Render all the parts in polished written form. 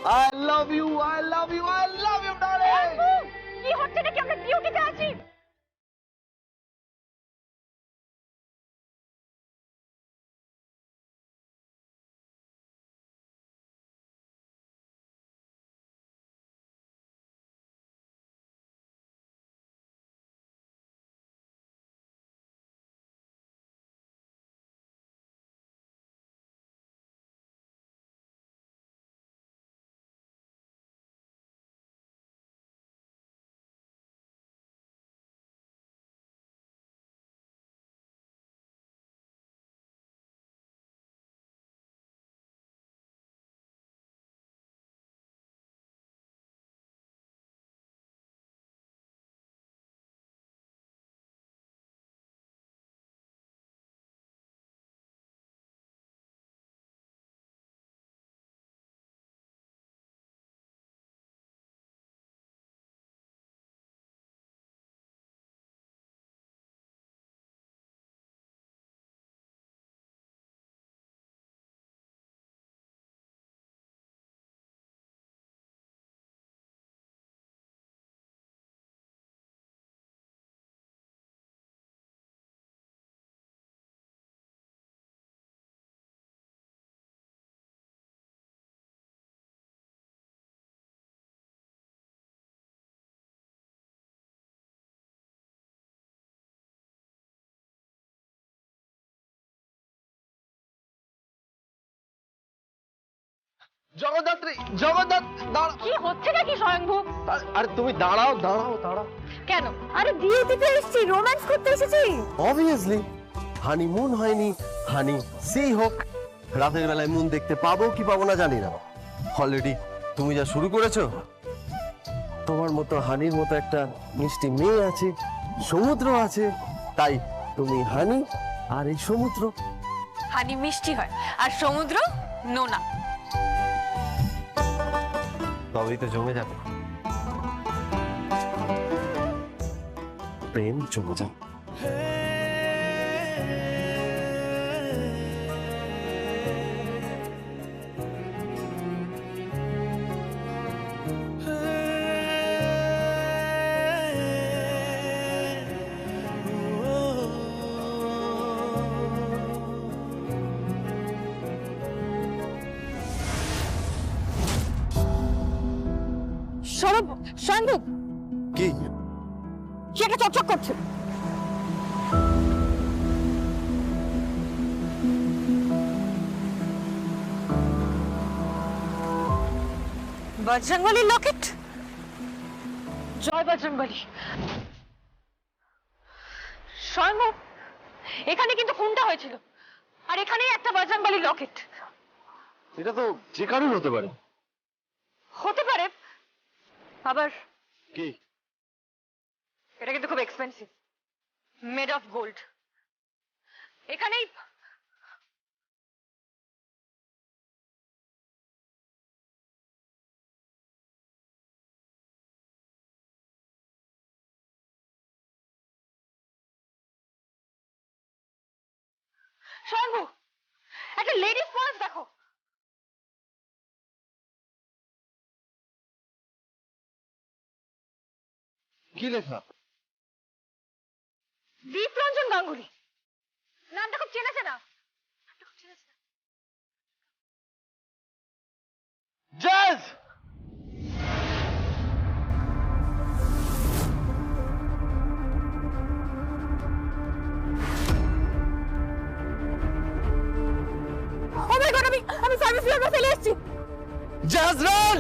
I love you, I love you, I love you, darling! কি হচ্ছে নাকি আমরা ডিউটিতে আছি? জগদ্ধাত্রী, জগদ্ধাত, দাঁড়াও। কি হচ্ছে নাকি স্বয়ংভু? আরে তুমি দাঁড়াও, দাঁড়াও, দাঁড়াও। কেন? আরে ডিউটিতে এসেছি, রোম্যান্স করতে এসেছি। অবভিয়াসলি হানিমুন হয়নি, হানি সি হোক। রাতের বেলায় মুন দেখতে পাবো কি পাবো না জানি না। অলরেডি তুমি যা শুরু করেছো, তোমার মতো হানির মতো একটা মিষ্টি মেয়ে আছে, সমুদ্র আছে, তাই তুমি হানি আর এই সমুদ্র। হানি মিষ্টি হয় আর সমুদ্র নোনা। তবেই তো জমে যাবে, প্রেম জমে যাবে। সৌরভ, স্বয়ংভু, কি কি একটা চকচক করছে। বজরংবলীর লকেট। জয় বজরংবলী। স্বয়ংভু, এখানে কিন্তু খুনটা হয়েছিল, আর এখানেই একটা বজরংবলীর লকেট। এটা তো যে কারোর হতে পারে। হতে পারে, আবার কি এটা কিন্তু খুব এক্সপেন্সিভ, মেড অফ গোল্ড। এখানেই স্বয়ংভু, একটা লেডিস পার্স দেখো। কি লেখা? দীপরঞ্জন গাঙ্গুলি। নামটা খুব চেনা চেনা। জাজ! ও মাই গড, আমি সার্ভিস ফ্লোরে ফেলে এসেছি। জাজ রান!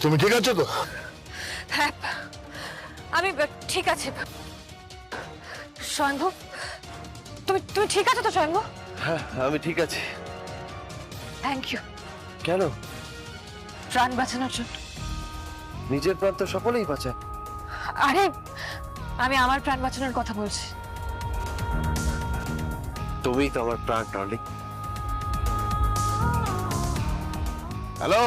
তুমি ঠিক আছো তো? হ্যাঁ, আমি ঠিক আছে। স্বয়ংভু, তুমি তুমি ঠিক আছো তো স্বয়ংভু? হ্যাঁ, আমি ঠিক আছি। থ্যাংক ইউ কেন? প্রাণ বাঁচানোর জন্য। নিজের প্রাণ তো সকলেই বাঁচায়। আরে আমি আমার প্রাণ বাঁচানোর কথা বলছি। তুমিই তো আমার প্রাণ, ডার্লিং। হ্যালো,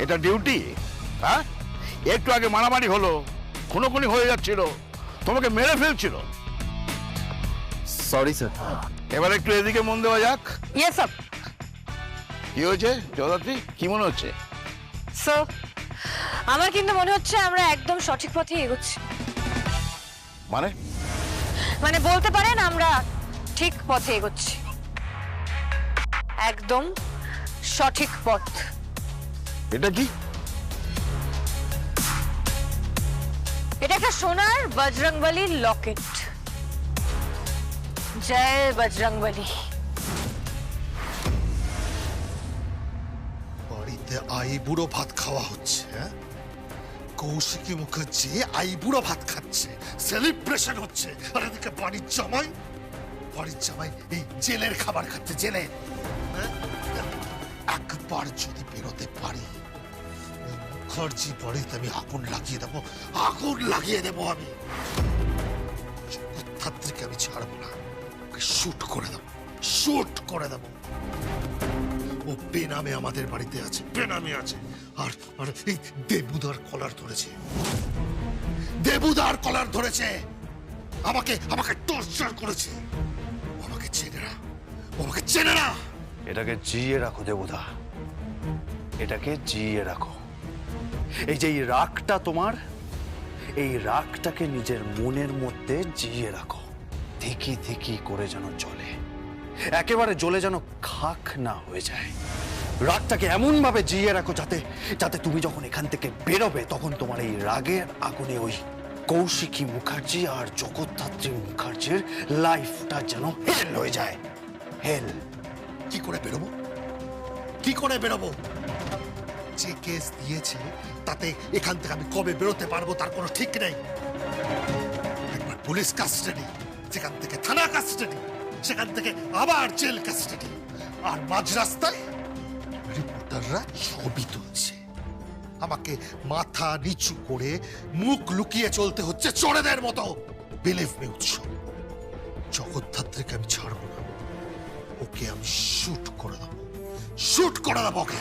এটা ডিউটি? হ্যাঁ, একটু আগে মারামারি হলো, খুনোখুনি হয়ে যাচ্ছিল, তোমাকে মেরে ফেলছিল। Sorry sir. এবার একটু এদিকে মন দেওয়া যাক। Yes sir. কি হয়েছে জগদ্ধাত্রী, কি মনে হচ্ছে? স্যার, আমার কিন্তু মনে হচ্ছে আমরা একদম সঠিক পথে এগোচ্ছি। মানে? মানে বলতে পারেন আমরা ঠিক পথে এগোচ্ছি, একদম সঠিক পথ। এটা কি? এটা একটা সোনার বজরংবলী লকেট। জয় বজরংবলী। বাড়িতে আইবুড়ো ভাত খাওয়া হচ্ছে, হ্যাঁ? কৌশিকী মুখার্জি আইবুড়ো ভাত খাচ্ছে, সেলিব্রেশন হচ্ছে, আর এদিকে বাড়ির জামাই এই জেলের খাবার খাচ্ছে, জেলের। হ্যাঁ? একবার যদি বেরোতে পারি, ওই মুখার্জি বাড়িতে আমি আগুন লাগিয়ে দেবো আমি। জগদ্ধাত্রীকে আমি ছাড়বো না, ওকে শুট করে দেবো। ও বেনামে আমাদের বাড়িতে আছে, বেনামে আছে। আর আর এই দেবুদার কলার ধরেছে, আমাকে টর্চার করেছে। আমাকে চেনে না। এটাকে জিয়ে রাখো দেবুদা, এটাকে জিয়ে রাখো। এই যে এই রাগটা তোমার, এই রাগটাকে নিজের মনের মধ্যে জিয়ে রাখো। ধীকি ধীকি করে যেন চলে, একেবারে জ্বলে যেন খাক না হয়ে যায়। রাগটাকে এমন ভাবে জিয়ে রাখো যাতে যাতে তুমি যখন এখান থেকে বেরোবে তখন তোমার এই রাগের আগুনে ওই কৌশিকী মুখার্জি আর জগদ্ধাত্রী মুখার্জির লাইফটা যেন হেল হয়ে যায়। হেল। কি করে বেরোবো? যে কেস দিয়েছে তাতে এখান থেকে আমি কবে বেরোতে পারবো তার কোনো ঠিক নেই। একবার পুলিশ কাস্টাডি, সেখান থেকে থানা কাস্টাডি, সেখান থেকে আবার জেল কাস্টাডি, আর মাঝ রাস্তায় রিপোর্টাররা ছবি তুলছে। আমাকে মাথা নিচু করে মুখ লুকিয়ে চলতে হচ্ছে চোরেদের মতো। বিলিভ মি উৎসব, জগদ্ধাত্রীকে আমি ছাড়বো না, ওকে আমি শুট করে দেবো ওকে।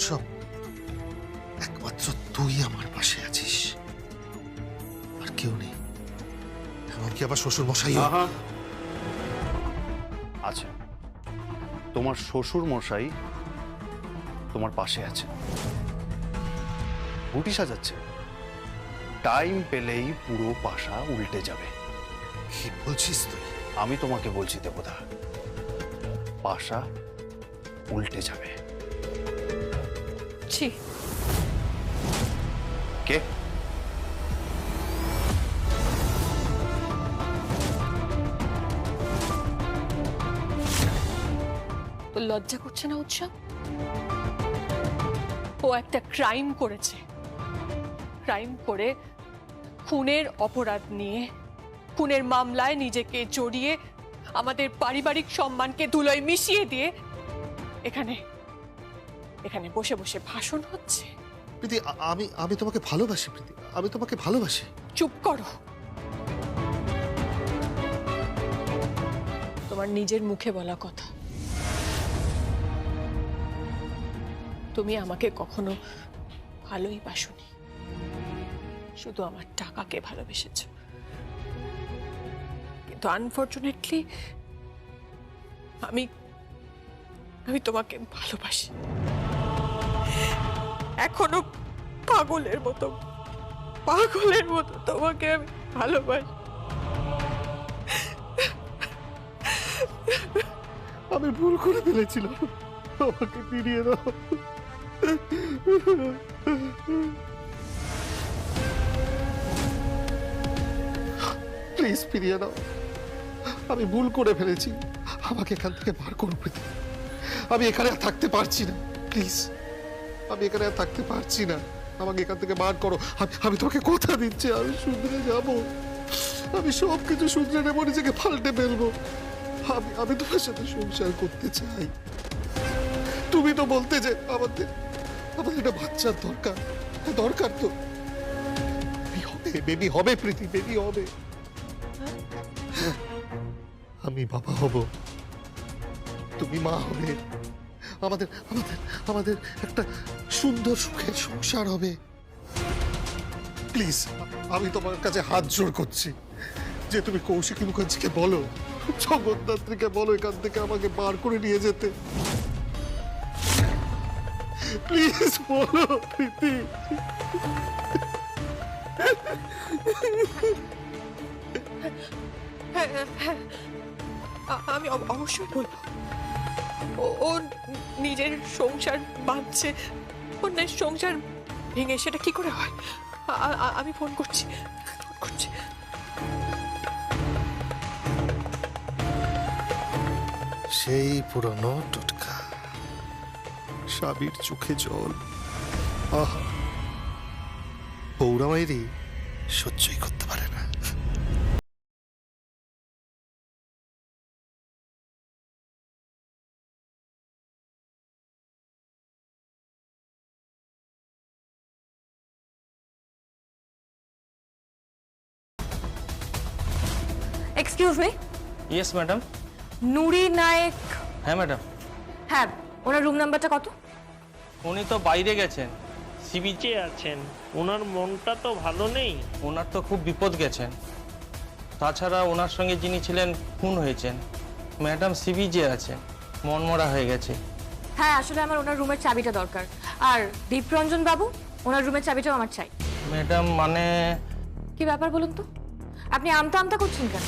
সব একমাত্র তুই আমার পাশে আছিস, আর কেউ নেই। এমনকি আবার শ্বশুর মশাই আচ্ছা, তোমার শ্বশুর মশাই তোমার পাশে আছে, গুটি সাজাচ্ছে। টাইম পেলেই পুরো পাশা উল্টে যাবে। কি বলছিস তুই? আমি তোমাকে বলছি দেবদা, পাশা উল্টে যাবে। ছি, কে? তো লজ্জা করছে না উৎসব? ও একটা ক্রাইম করেছে, ক্রাইম করে খুনের অপরাধ নিয়ে, খুনের মামলায় নিজেকে জড়িয়ে আমাদের পারিবারিক সম্মানকে ধুলোয় মিশিয়ে দিয়ে এখানে এখানে বসে বসে ভাষণ হচ্ছে। প্রীতি, আমি তোমাকে ভালোবাসি প্রীতি, আমি তোমাকে ভালোবাসি। চুপ করো। তোমার নিজের মুখে বলা কথা। তুমি আমাকে কখনো ভালোই বাসনি, শুধু আমার টাকাকে ভালোবেসেছ। কিন্তু আনফরচুনেটলি আমি তোমাকে ভালোবাসি, এখনো পাগলের মতো তোমাকে আমি ভালোবাসি। আমি ভুল করে ফেলেছিলাম, আমাকে ফিরিয়ে দাও। প্লিজ ফিরিয়ে দাও, আমি ভুল করে ফেলেছি, আমাকে এখান থেকে বার করো প্রীতি, আমি এখানে আর থাকতে পারছি না, প্লিজ। আমি এখানে আর থাকতে পারছি না, আমাকে এখান থেকে বার করো। আমি তোমাকে কথা দিচ্ছি, আমি শুধরে যাব, আমি সব কিছু শুধরে নেবো, নিজেকে পাল্টে ফেলবো। আমি তোমার সাথে সংসার করতে চাই। তুমি তো বলতে যে আমাদের একটা বাচ্চার দরকার, দরকার তো। বেবি হবে প্রীতি, বেবি হবে। আমি বাবা হব, তুমি মা হবে, আমাদের আমাদের আমাদের একটা সুন্দর সুখের সংসার হবে। প্লিজ, আমি তোমার কাছে হাত জোড় করছি যে তুমি কৌশিকী মুখার্জিকে বলো, জগদ্ধাত্রীকে বলো এখান থেকে আমাকে বার করে নিয়ে যেতে। প্লিজ বলো প্রীতি। আমি অবশ্যই বলবো। ও নিজের সংসার বাঁধছে, অন্যের সংসার ভেঙে সেটা কি করে হয়? আমি ফোন করছি। সেই পুরনো টোটকা, স্বামীর চোখে জল। আহা, বৌরামাইরি সহ্যই করতে পারে না। Excuse me, yes madam. Nuri Naik. হ্যাঁ ম্যাডাম। হ্যাঁ, ওনার রুম নাম্বারটা কত? উনি তো বাইরে গেছেন, সিবিচে আছেন, ওনার মনটা তো ভালো নেই। ওনার তো খুব বিপদ গেছেন। তাছাড়া ওনার সঙ্গে যিনি ছিলেন খুন হয়েছেন। ম্যাডাম সিবিজে আছেন, মনমরা হয়ে গেছে। হ্যাঁ, আসলে আমার ওনার রুমের চাবিটা দরকার। আর দীপরঞ্জন বাবু, ওনার রুমের চাবিটাও আমার চাই। ম্যাডাম মানে কি ব্যাপার বলুন তো, আপনি আমতা আমতা করছেন কেন?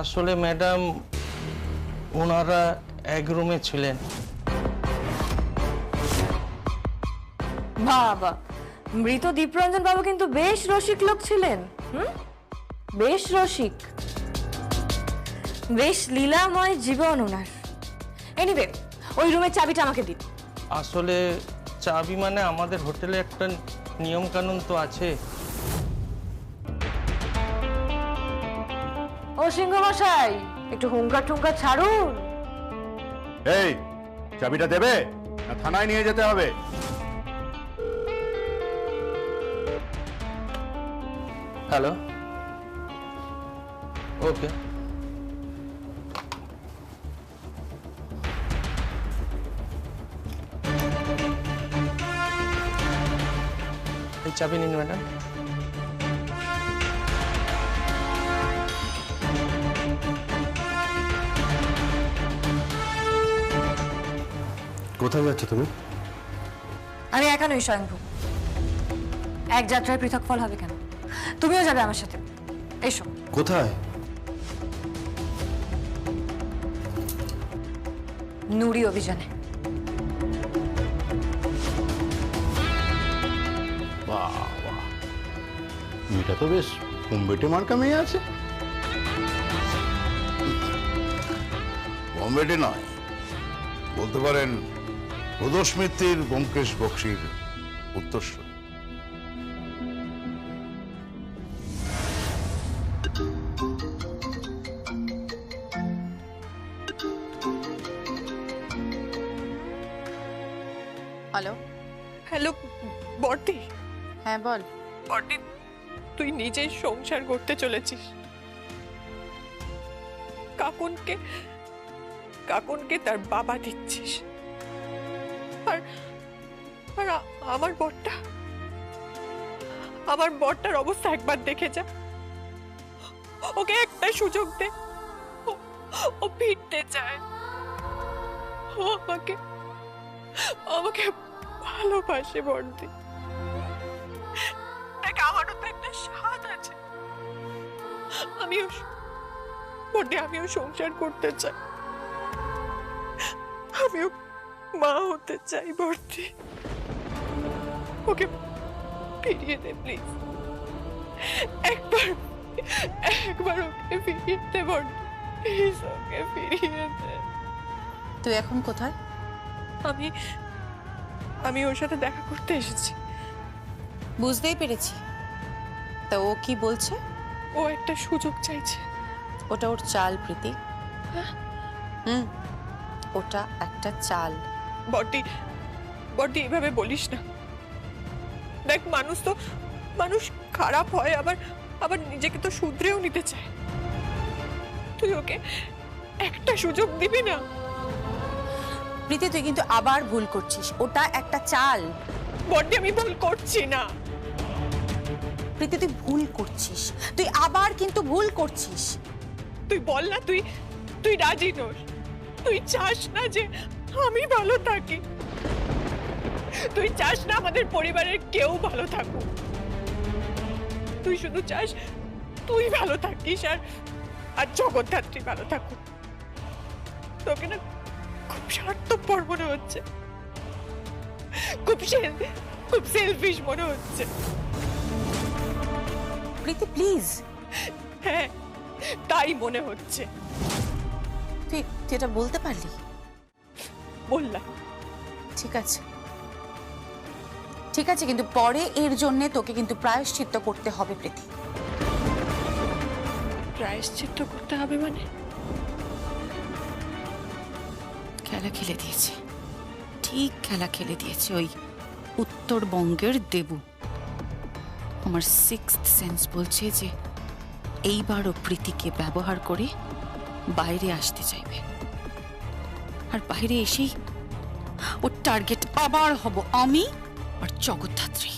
আসলে ম্যাডাম ওনারা এক রুমে ছিলেন। বাবা, মৃত দীপরঞ্জন বাবু কিন্তু বেশ রসিক লোক ছিলেন। বেশ রসিক, বেশ লীলাময় জীবন ওনার। এনিওয়ে, ওই রুমের চাবিটা আমাকে দিন। আসলে চাবি মানে আমাদের হোটেলে একটা নিয়ম কানুন তো আছে। ও সিংহ মশাই, একটু হুঙ্কার ঠুঙ্কার ছাড়ুন। এই চাবিটা দেবে না থানায় নিয়ে যেতে হবে? হ্যালো, ওকে। এই চাবি নিন ম্যাডাম। কোথায় যাচ্ছ তুমি? আমি একা নই স্বয়ংভূ, এক যাত্রায় পৃথক ফল হবে কেন? তুমিও যাবে আমার সাথে, এসো। কোথায়? নুরি অভিযানে। বাহ বাহ, মেয়েটা তো বেশ কমবেটে মার্কা মেয়ে আছে। কমবেটে নয়, বলতে পারেন প্রদোষ মিত্তির ব্যোমকেশ বক্সির উত্তরসূরি। হ্যালো। হ্যালো বর্দি। হ্যাঁ বল। বর্দি, তুই নিজের সংসার করতে চলেছিস। কাকুনকে তার বাবা দিচ্ছিস। আর আমার বরটার অবস্থা একবার দেখে যা। ওকে একটা সুযোগ দে, ও ফিরতে চায়। ও আমাকে ভালোবাসে বর্দি। দেখ, আমারও তো একটা স্বাদ আছে। আমিও সংসার করতে চাই, আমিও মা হতে চাই বর্দি। ওকে ফিরিয়ে দে প্লিজ, একবার ওকে ফিরিয়ে দে বর্দি, প্লিজ ওকে ফিরিয়ে দে। তুই এখন কোথায়? আমি আমি ওর সাথে দেখা করতে এসেছি। বুঝতেই পেরেছি। তা ও কি বলছে? ও একটা সুযোগ চাইছে। ওটা ওর চাল প্রীতি। ওটা একটা চাল। বটি বটি এভাবে বলিস না। দেখ, মানুষ খারাপ হয়, আবার আবার নিজেকে তো শুধরেও নিতে চায়। তুই ওকে একটা সুযোগ দিবি না? প্রীতি, তুই কিন্তু আবার ভুল করছিস। ওটা একটা চাল। বটি, আমি ভুল করছি না। প্রীতি, তুই ভুল করছিস। তুই আবার কিন্তু ভুল করছিস। তুই বল না, তুই রাজি নোস? তুই চাস না যে আমি ভালো থাকি? তুই চাস না আমাদের পরিবারের কেউ ভালো থাকুক? তুই শুধু চাস তুই ভালো থাকিস আর জগদ্ধাত্রী ভালো থাকুক। তোকে না খুব স্বার্থপর মনে হচ্ছে, খুব সেলফিশ মনে হচ্ছে। প্রীতি প্লিজ। হ্যাঁ, তাই মনে হচ্ছে। তুই এটা বলতে পারলি? বললাম। ঠিক আছে, ঠিক আছে, কিন্তু পরে এর জন্য তোকে কিন্তু প্রায়শ্চিত্ত করতে হবে প্রীতি। প্রায়শ্চিত্ত করতে হবে মানে? খেলা খেলে দিয়েছে, ঠিক খেলা খেলে দিয়েছে ওই উত্তরবঙ্গের দেবু। আমার সিক্সথ সেন্স বলছে যে এইবারও প্রীতিকে ব্যবহার করে বাইরে আসতে চাইবে, আর বাইরে এসেই ওর টার্গেট আবার হব আমি আর জগদ্ধাত্রী।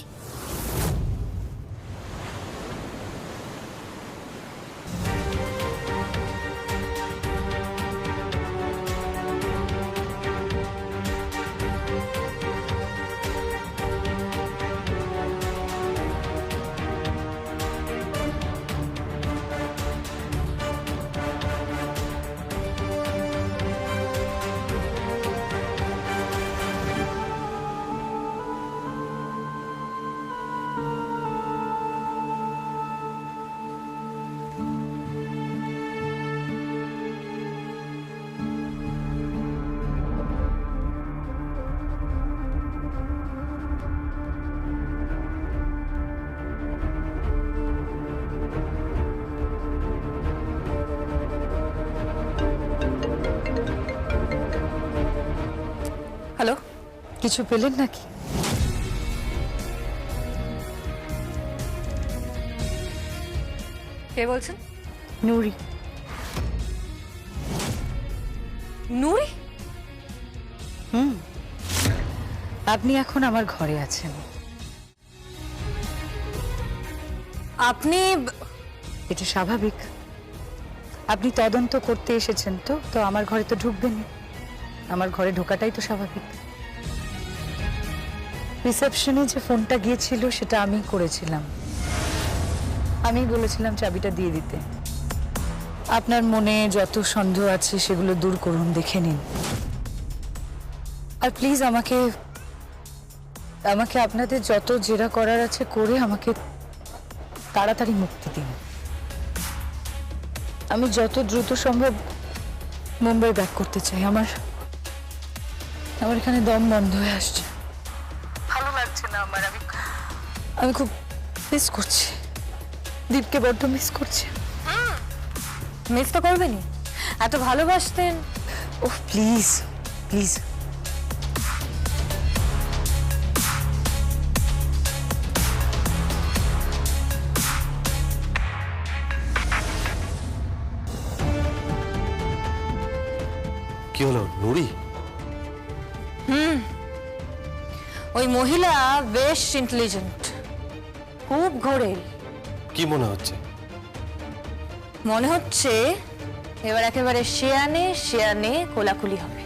হ্যালো, কিছু পেলেন নাকি? কে বলছেন? নুরি। নুরি? আপনি এখন আমার ঘরে আছেন। আপনি? এটা স্বাভাবিক। আপনি তদন্ত করতে এসেছেন, তো আমার ঘরে তো ঢুকবেন। আমার ঘরে ঢোকাটাই তো স্বাভাবিক। রিসেপশনে যে ফোনটা গিয়েছিল সেটা আমি করেছিলাম। আমি বলেছিলাম চাবিটা দিয়ে দিতে। আপনার মনে যত সন্দেহ আছে সেগুলো দূর করুন, দেখে নিন। আর প্লিজ আমাকে আপনাদের যত জেরা করার আছে করে আমাকে তাড়াতাড়ি মুক্তি দিন। আমি যত দ্রুত সম্ভব মুম্বাই ব্যাক করতে চাই। আমার এখানে দম বন্ধ হয়ে আসছে, ভালো লাগছে না আমার। আমি খুব মিস করছি দীপকে, বড্ড মিস করছি। মিস তো করবেনই, এত ভালোবাসতেন। ওহ প্লিজ প্লিজ। কি হলো নুরি? ওই মহিলা বেশ ইন্টেলিজেন্ট, খুব ঘোরে। কি মনে হচ্ছে? মনে হচ্ছে এবার একেবারে শেয়ানে শেয়ানে কোলাকুলি হবে।